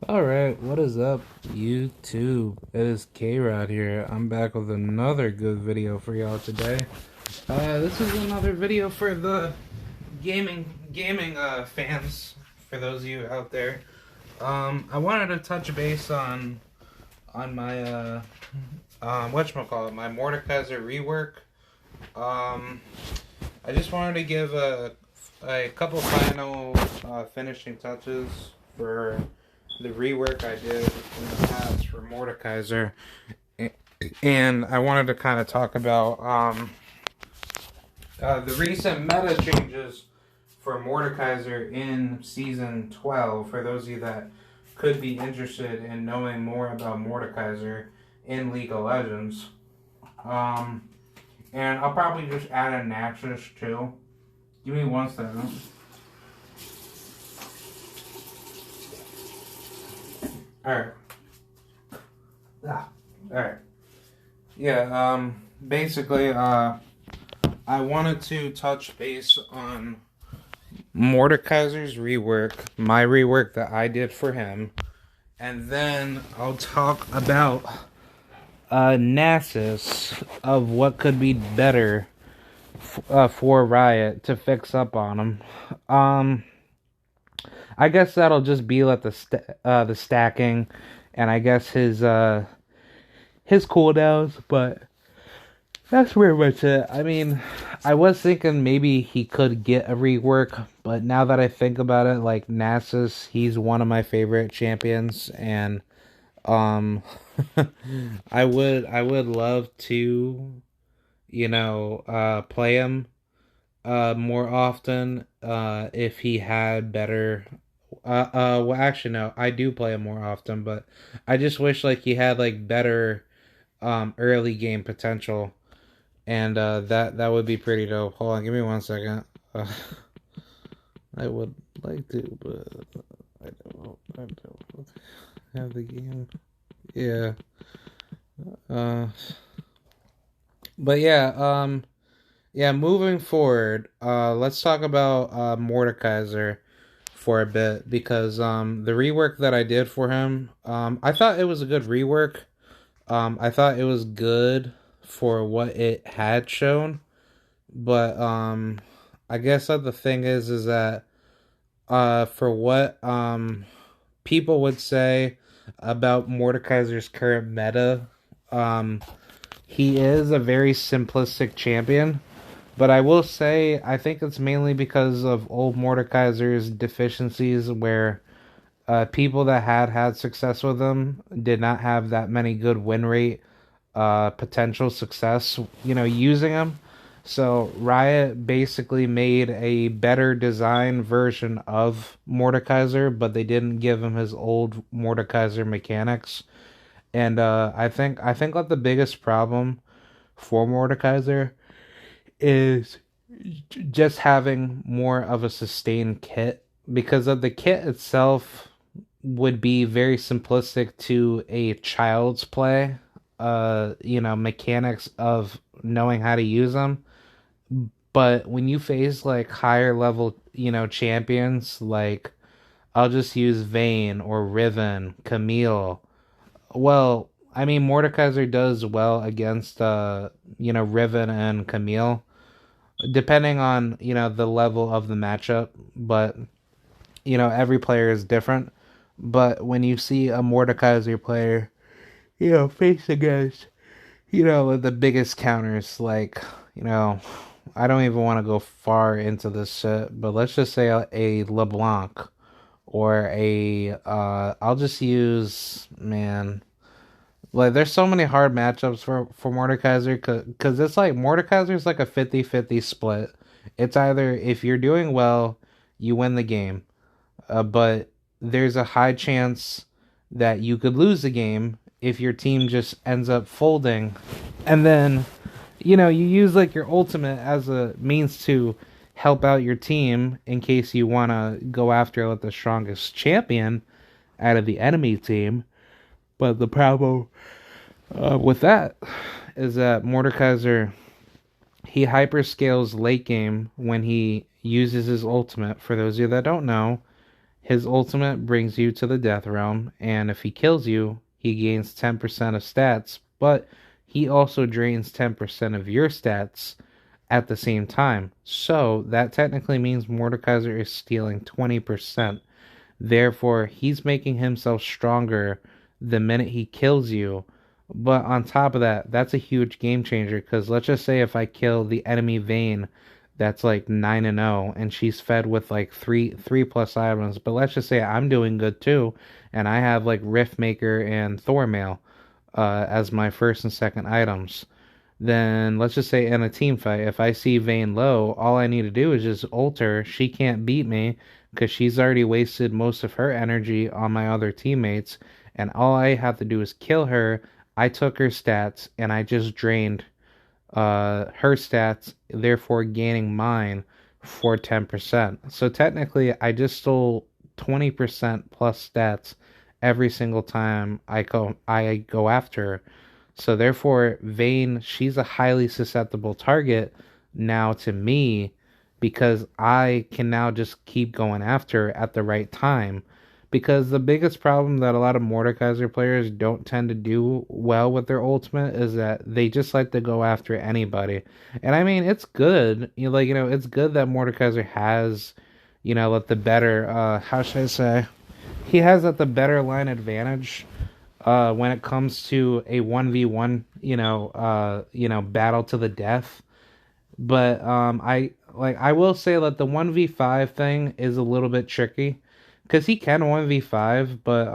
Alright, what is up, YouTube? It is K-Rod here. I'm back with another good video for y'all today. This is another video for the gaming fans, for those of you out there. I wanted to touch base on my whatchamacallit, my Mordekaiser rework. I just wanted to give a couple final finishing touches for the rework I did in the past for Mordekaiser, and I wanted to kind of talk about the recent meta changes for Mordekaiser in Season 12, for those of you that could be interested in knowing more about Mordekaiser in League of Legends. And I'll probably just add a Naxxus too. Give me one second. Alright. Alright. Yeah, basically, I wanted to touch base on Mordekaiser's rework, my rework that I did for him, and then I'll talk about Naxxus of what could be better for Riot to fix up on him. I guess that'll just be like the stacking, and I guess his cooldowns, but that's pretty much it. I mean, I was thinking maybe he could get a rework, but now that I think about it, like Naxxus, he's one of my favorite champions, and um, I would love to, play him more often if he had better. Well, actually, no, I do play him more often, but I just wish like he had like better early game potential, and that would be pretty dope. Hold on, give me 1 second. I would like to, but I don't have the game. Yeah. Uh, but yeah. Moving forward, let's talk about Mordekaiser for a bit, because the rework that I did for him, I thought it was a good rework. I thought it was good for what it had shown, but I guess that the thing is that for what people would say about Mordekaiser's current meta, he is a very simplistic champion. But I will say, I think it's mainly because of old Mordekaiser's deficiencies, where people that had success with him did not have that many good win rate, potential success, using him. So Riot basically made a better design version of Mordekaiser, but they didn't give him his old Mordekaiser mechanics. And I think that the biggest problem for Mordekaiser is just having more of a sustained kit, because of the kit itself would be very simplistic to a child's play. Mechanics of knowing how to use them. But when you face like higher level, champions, like I'll just use Vayne or Riven, Camille. Well, I mean Mordekaiser does well against Riven and Camille, depending on the level of the matchup, but every player is different. But when you see a Mordekaiser player face against the biggest counters, like I don't even want to go far into this shit, but let's just say a LeBlanc, or a I'll just use, man, like there's so many hard matchups for Mordekaiser, because it's like Mordekaiser's like a 50-50 split. It's either if you're doing well, you win the game, but there's a high chance that you could lose the game if your team just ends up folding. And then you use like your ultimate as a means to help out your team in case you want to go after like the strongest champion out of the enemy team. But the problem with that is that Mordekaiser, he hyperscales late game when he uses his ultimate. For those of you that don't know, His ultimate brings you to the death realm, and if he kills you, he gains 10% of stats, but he also drains 10% of your stats at the same time. So that technically means Mordekaiser is stealing 20%. Therefore, he's making himself stronger the minute he kills you. But on top of that, that's a huge game changer because let's just say if I kill the enemy Vayne that's like 9-0 and she's fed with like three plus items, but let's just say I'm doing good too and I have like Riftmaker and Thormail as my first and second items. Then let's just say in a team fight, if I see Vayne low, all I need to do is just ult her. She can't beat me because she's already wasted most of her energy on my other teammates, and all I have to do is kill her. I took her stats and I just drained her stats, therefore gaining mine for 10%. So technically, I just stole 20% plus stats every single time I go after her. So therefore, Vayne, she's a highly susceptible target now to me because I can now just keep going after her at the right time. Because the biggest problem that a lot of Mordekaiser players don't tend to do well with their ultimate is that they just like to go after anybody. And I mean, it's good. It's good that Mordekaiser has, like the better, how should I say? He has like the better line advantage when it comes to a 1v1, battle to the death. But I will say that the 1v5 thing is a little bit tricky because he can 1v5, but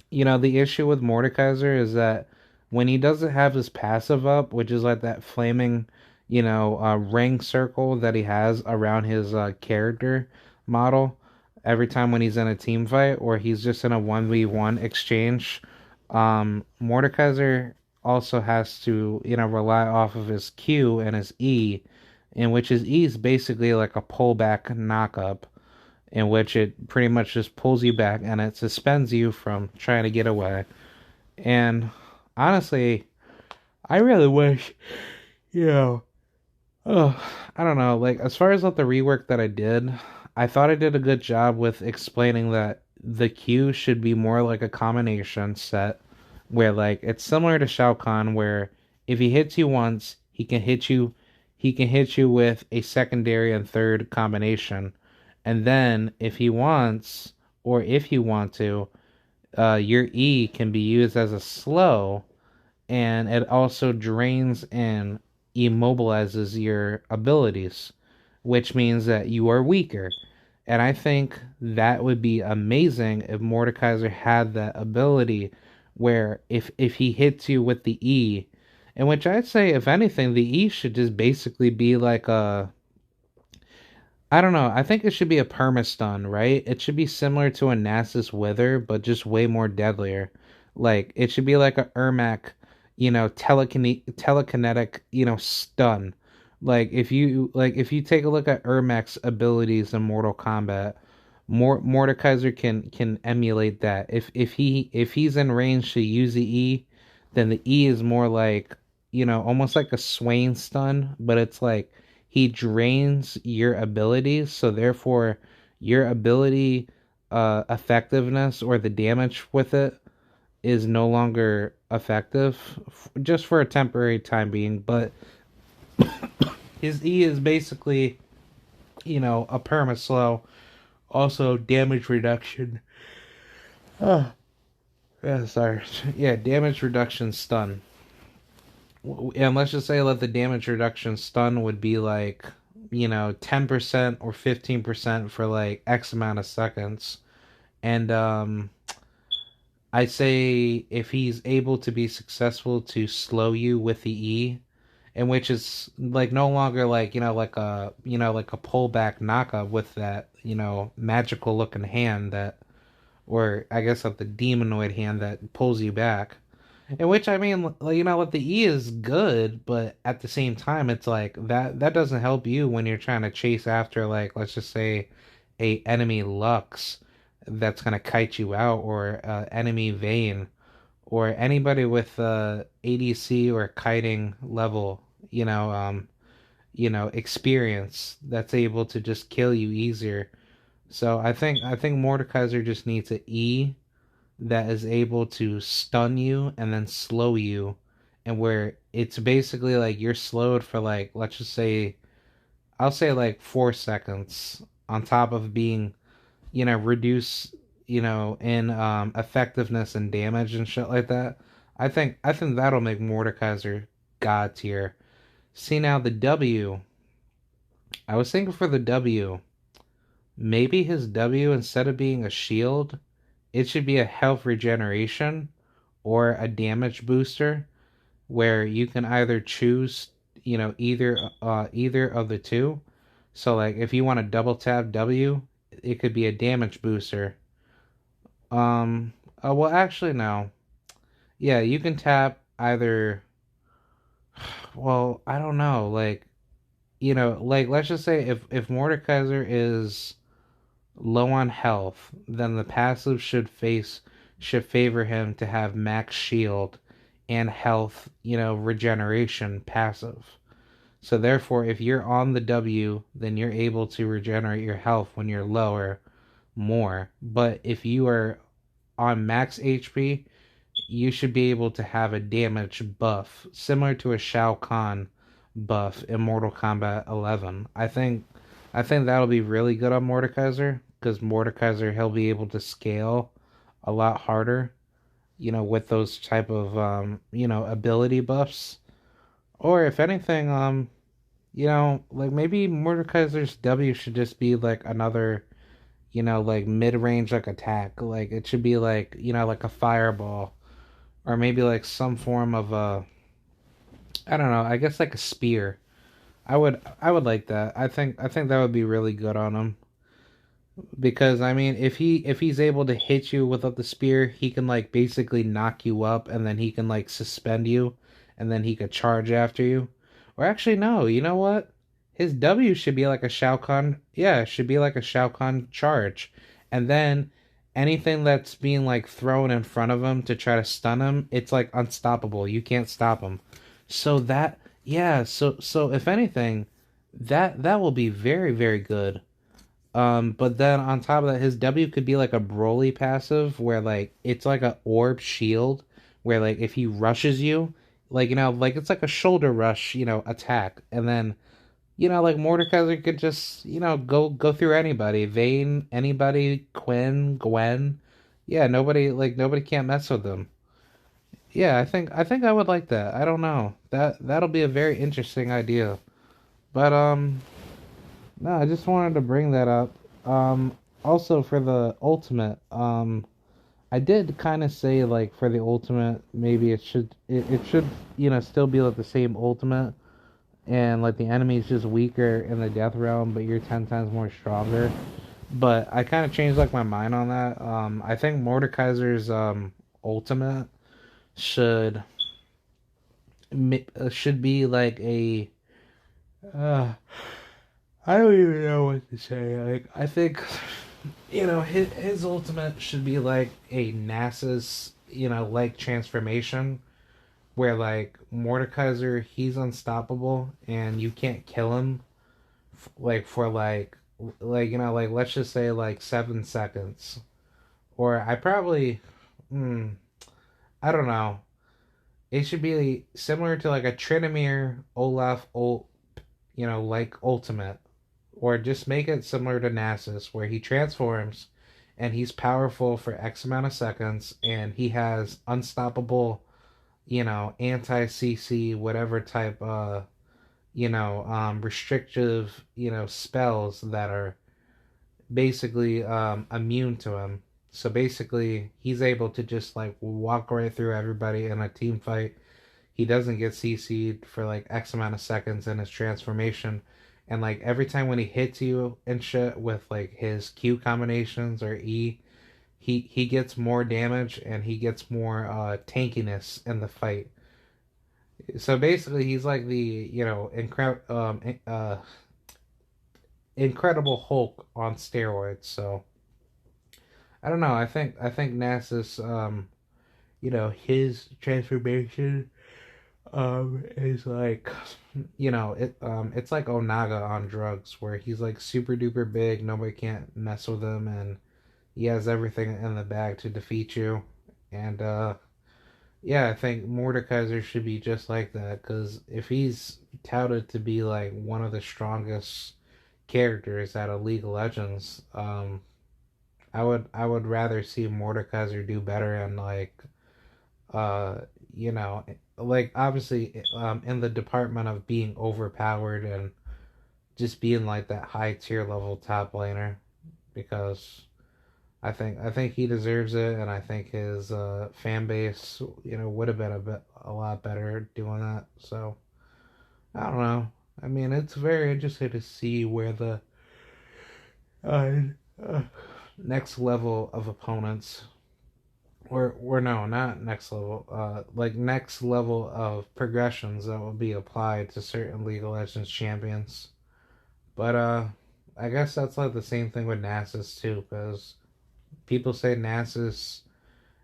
the issue with Mordekaiser is that when he doesn't have his passive up, which is like that flaming, ring circle that he has around his character model every time when he's in a team fight or he's just in a 1v1 exchange, Mordekaiser also has to, rely off of his Q and his E, in which his E is basically like a pullback knockup in which it pretty much just pulls you back and it suspends you from trying to get away. And honestly, I really wish, you know, I don't know, like as far as like the rework that I did, I thought I did a good job with explaining that the Q should be more like a combination set where like it's similar to Shao Kahn where if he hits you once, he can hit you with a secondary and third combination. And then if he wants, or if you want to, your E can be used as a slow, and it also drains and immobilizes your abilities, which means that you are weaker. And I think that would be amazing if Mordekaiser had that ability where if he hits you with the E, in which I'd say if anything, the E should just basically be like a I don't know. I think it should be a permastun, right? It should be similar to a Nasus Wither, but just way more deadlier. Like it should be like a Ermac, telekinetic, stun. Like if you take a look at Ermac's abilities in Mortal Kombat, Mordekaiser can emulate that. If he's in range to use the E, then the E is more like, almost like a Swain stun, but it's like he drains your abilities, so therefore your ability effectiveness or the damage with it is no longer effective just for a temporary time being, but his E is basically, a perma slow, also damage reduction. Oh, yeah, sorry. Yeah, damage reduction stun. And let's just say that the damage reduction stun would be like, 10% or 15% for like X amount of seconds. And I say if he's able to be successful to slow you with the E, and which is like no longer like, like a pullback knockup with that, magical looking hand that, or I guess like the demonoid hand that pulls you back. In which I mean, what the E is good, but at the same time, it's like that doesn't help you when you're trying to chase after like let's just say a enemy Lux that's gonna kite you out, or enemy Vayne, or anybody with ADC or kiting level, experience that's able to just kill you easier. So I think Mordekaiser just needs an E that is able to stun you and then slow you, and where it's basically like you're slowed for like, let's just say, I'll say like 4 seconds, on top of being, reduce, in effectiveness and damage and shit like that. I think that'll make Mordekaiser god tier. See, now the W, I was thinking for the W, maybe his W, instead of being a shield, it should be a health regeneration or a damage booster, where you can either choose, either of the two. So like if you want to double tap W, it could be a damage booster. Well, actually no. Yeah, you can tap either. Well, I don't know. Like, like let's just say if Mordekaiser is low on health, then the passive should favor him to have max shield and health, regeneration passive. So therefore, if you're on the W, then you're able to regenerate your health when you're lower more. But if you are on max HP, you should be able to have a damage buff similar to a Shao Kahn buff in Mortal Kombat 11. I think that'll be really good on Mordekaiser, because Mordekaiser, he'll be able to scale a lot harder, with those type of ability buffs. Or if anything, like maybe Mordekaiser's W should just be like another, like mid-range like attack. Like it should be like, like a fireball, or maybe like some form of a, I don't know, I guess like a spear. I would like that. I think that would be really good on him, because I mean, if he's able to hit you without the spear, he can like basically knock you up, and then he can like suspend you, and then he could charge after you. Or actually, no, you know what? His W should be like a Shao Kahn. Yeah, it should be like a Shao Kahn charge, and then anything that's being like thrown in front of him to try to stun him, it's like unstoppable. You can't stop him. So that, yeah, so if anything, that will be very, very good. But then on top of that, his W could be like a Broly passive, where like it's like a orb shield, where like if he rushes you, like, like it's like a shoulder rush, attack, and then, like Mordekaiser could just, go through anybody, Vayne, anybody, Quinn, Gwen, yeah, nobody can't mess with them. Yeah, I think I would like that. I don't know, that'll be a very interesting idea. But no, I just wanted to bring that up. Also for the ultimate, I did kind of say like for the ultimate, maybe it should, still be like the same ultimate, and like the enemy is just weaker in the death realm, but you're 10 times more stronger. But I kind of changed like my mind on that. I think Mordekaiser's ultimate should should be like a, uh, I don't even know what to say. Like, I think, his ultimate should be like a NASA's, like transformation, where like Mordekaiser, he's unstoppable and you can't kill him, like for like let's just say like 7 seconds. Or I probably, hmm, I don't know. It should be similar to like a Trinomir Olaf like ultimate, or just make it similar to Nasus, where he transforms and he's powerful for X amount of seconds, and he has unstoppable, anti CC, whatever type, restrictive, spells that are basically immune to him. So basically, he's able to just like walk right through everybody in a team fight. He doesn't get CC'd for like X amount of seconds in his transformation. And like every time when he hits you and shit with like his Q combinations or E, he gets more damage and he gets more tankiness in the fight. So basically, he's like the, Incredible Hulk on steroids. So I don't know. I think Nasus, his transformation is like, it's like Onaga on drugs, where he's like super duper big, nobody can't mess with him, and he has everything in the bag to defeat you. And yeah, I think Mordekaiser should be just like that, because if he's touted to be like one of the strongest characters out of League of Legends, I would rather see Mordekaiser do better and uh you know like obviously in the department of being overpowered and just being like that high tier level top laner, because I think he deserves it, and I think his fan base would have been a lot better doing that. So I don't know. I mean, it's very interesting to see where the uh, uh, next level of opponents, or no, not next level, like next level of progressions that will be applied to certain League of Legends champions. But I guess that's like the same thing with Nasus too, because people say Nasus,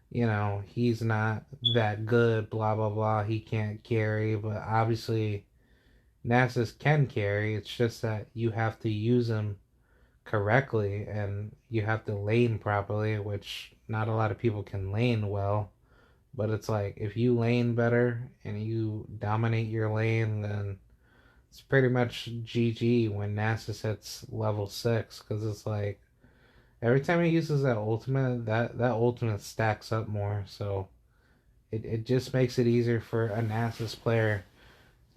he's not that good, blah blah blah. He can't carry, but obviously Nasus can carry. It's just that you have to use him correctly and you have to lane properly, which not a lot of people can lane well. But it's like if you lane better and you dominate your lane, then it's pretty much GG when Nasus hits level 6, because it's like every time he uses that ultimate, that ultimate stacks up more. So it just makes it easier for a Nasus player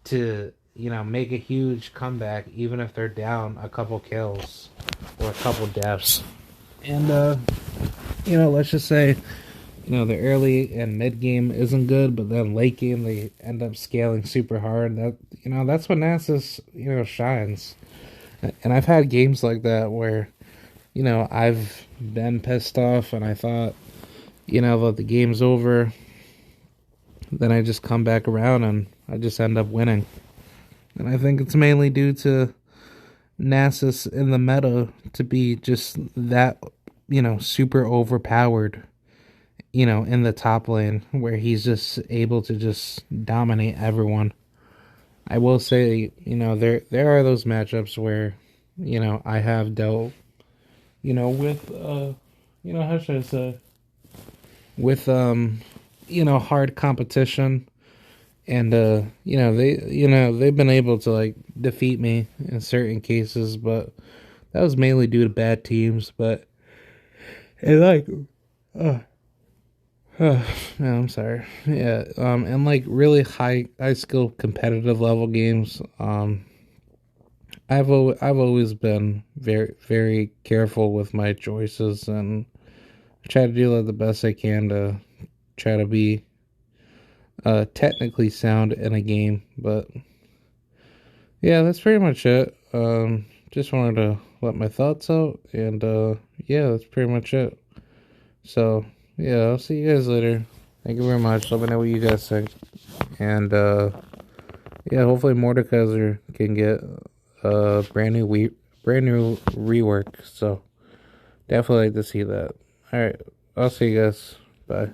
to make a huge comeback, even if they're down a couple kills or a couple deaths. And let's just say the early and mid game isn't good, but then late game they end up scaling super hard. That's when Nasus shines. And I've had games like that where I've been pissed off and I thought that the game's over. Then I just come back around and I just end up winning. And I think it's mainly due to Nasus in the meta to be just that, super overpowered, in the top lane, where he's just able to just dominate everyone. I will say, there are those matchups where, I have dealt, with, how should I say, with, hard competition. And they've been able to like defeat me in certain cases, but that was mainly due to bad teams. But and like, no, I'm sorry. Yeah, and like really high skill competitive level games. I've always been very very careful with my choices and try to do like the best I can to try to be technically sound in a game. But yeah, that's pretty much it. Just wanted to let my thoughts out, and yeah, that's pretty much it. So yeah, I'll see you guys later. Thank you very much. Let me know what you guys think, and yeah, hopefully Mordekaiser can get a brand new rework. So definitely like to see that. All right, I'll see you guys. Bye.